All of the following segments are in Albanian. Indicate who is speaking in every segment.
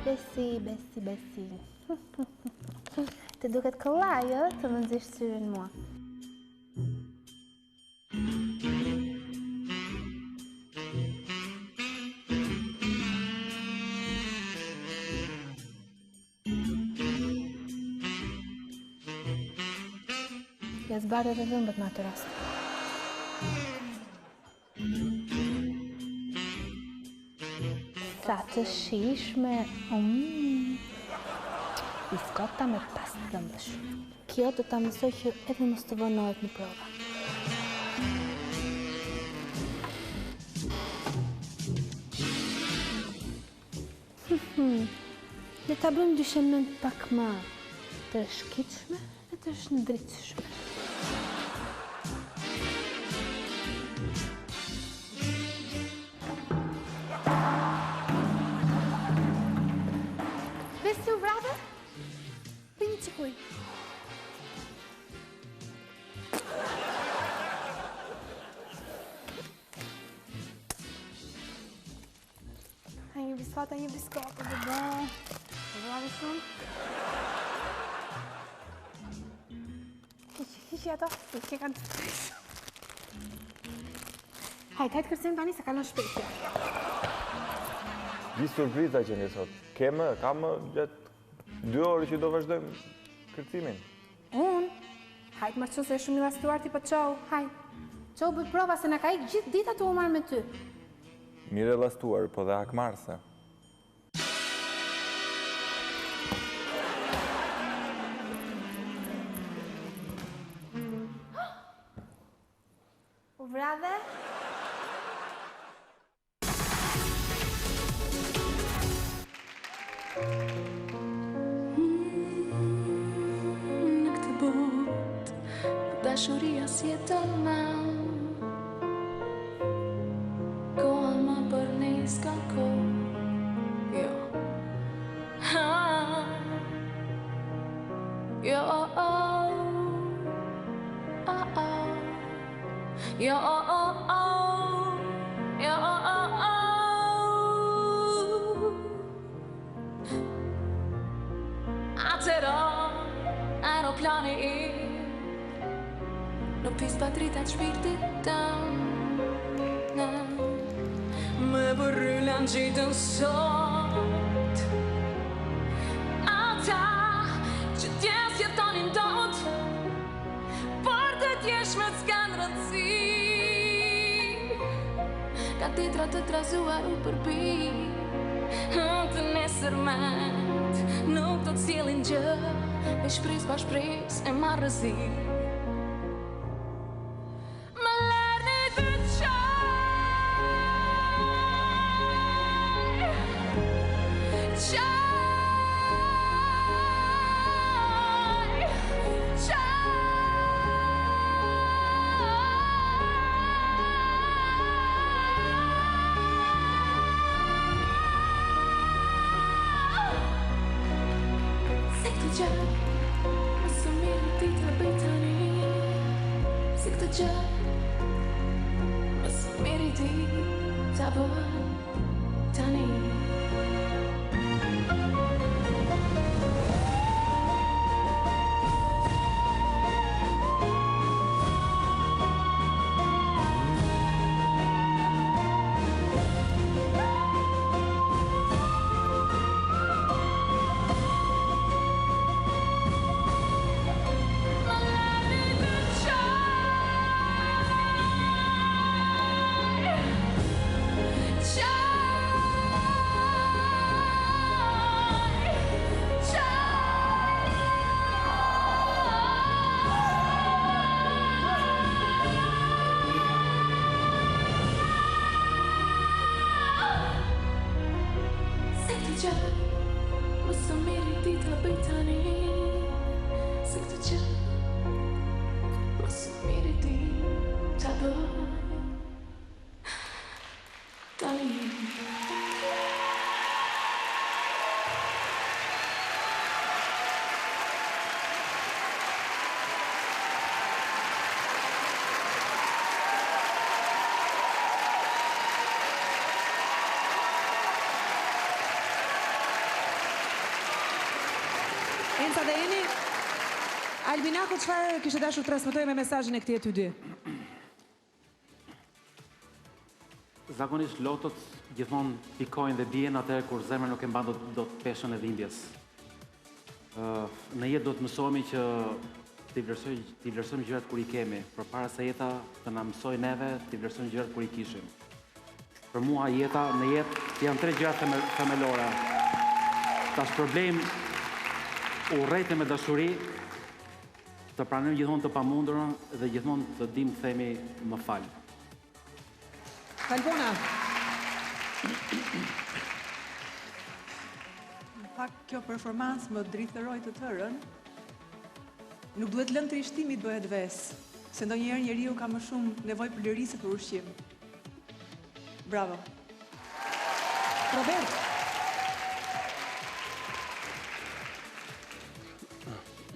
Speaker 1: Besi. Të duket kollaj, të më nxjesh syrin mua. Ja zbarë dhe dhëmbët në atë rast. Sa të shishme, biskota me pas dhëmbësh. Kjo do ta mësoj që edhe mos të vonohet në prova. Le ta bëjmë dyshemën pak më të shkitshme e të shndritshme. Besi u vrave? Për një qikuj. Një biskota, bebe. Vrave shumë. Hiqi ato, që kanë të shpesë. Hajtë kërcim tani se kalon shpesë.
Speaker 2: Di surpriza që një sot. Kam gjatë 2 orë që do vazhdojmë kërcimin.
Speaker 1: Hajtë marë që se shumë një lastuar ti po qohu. Hajtë. Qohu bëj prova se në ka ikë gjithë dita të u marë me ty.
Speaker 2: Mire lastuar, po dhe akmarse.
Speaker 1: U vrave?
Speaker 3: Në këtë botë, dashuria s'jeton më. Koha më për ne s'ka kohë. Jo. Jo. Jo, atëra aeroplani në pis pa dritat shpirtit tëm me përryllan gjitën sot ata që t'jes jetonin dot për të t'jesh me t'skan rëndësi ka titra të trazuar u përbi të nesërmet nuk të t'sjellin gjë me shpris pa shpris e marrëzi më lerni të qaj
Speaker 4: Lorenca dhe Eni. Albinako, çfarë kishte dashur transmetoj me mesazhin e këtij ty dy?
Speaker 5: Zakonisht lotët gjithmonë pikojnë dhe bien atëherë kur zemra nuk e mban dot peshën e dhimbjes. Në jetë do të mësohemi që t'i vlerësojmë gjërat kur i kemi, përpara se jeta të na mësojë neve t'i vlerësojmë gjërat kur i kishim. Për mua në jetë janë 3 gjëra themelore. Tash problem urrejtë me dashuri, të pranojmë gjithmonë të pamundurën dhe gjithmonë të dimë të themi më fal.
Speaker 4: Albona.
Speaker 6: Në fakt, kjo performancë më drithëroi të tërën. Nuk duhet lënë trishtimi bëhet vesë, se ndonjëherë njeriu ka më shumë nevojë për lëri se për ushqim. Bravo.
Speaker 4: Robert.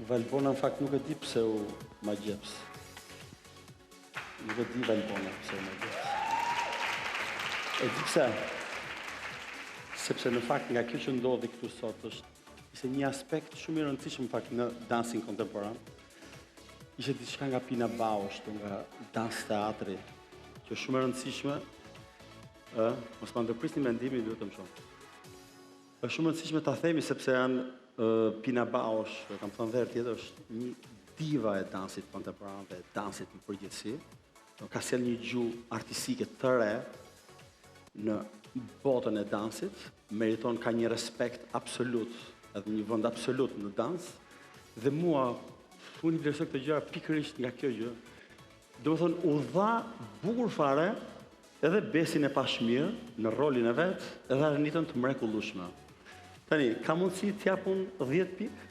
Speaker 7: Valbona në fakt nuk e di pse u ma gjeps. Nuk e di Valbona pse u ma gjeps. E di pse. Sepse në fakt nga kjo që ndodhi këtu sot ishte një aspekt shumë i rëndësishëm fakt në dansin kontemporan. Ishte diçka nga Pina Bausch, nga dans teatri, që është shumë e rëndësishme. Mos ma ndërprisni mendimin, lutem shumë. Është shumë e rëndësishme ta themi sepse janë Pina Bausch, kam thënë dhe herë tjetër, është një diva e dansit kontemporan dhe dansit në përgjithësi. Ka sjell një gjuhë artistike të re në botën e dansit, meriton ka një respekt absolut, edhe një vend absolut në dans, dhe mua unë i vlerësoj këtë gjëra pikërisht nga kjo gjë. Domethënë u dha bukur fare edhe besin e pashmirë në rolin e vet, edhe arritën të mrekullueshme. Tani, ka mundësi t'japun 10 pikë?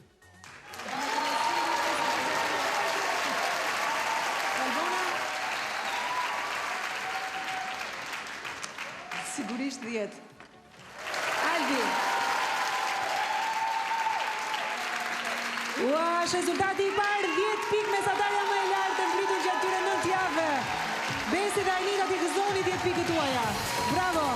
Speaker 6: Sigurisht 10.
Speaker 4: Albi. Është rezultati i parë, 10 pikë, mesatarja më e lartë e ngritur gjatë këtyre 9 javëve. Besi dhe Anita t'i gëzoni 10 pikët tuaja. Bravo.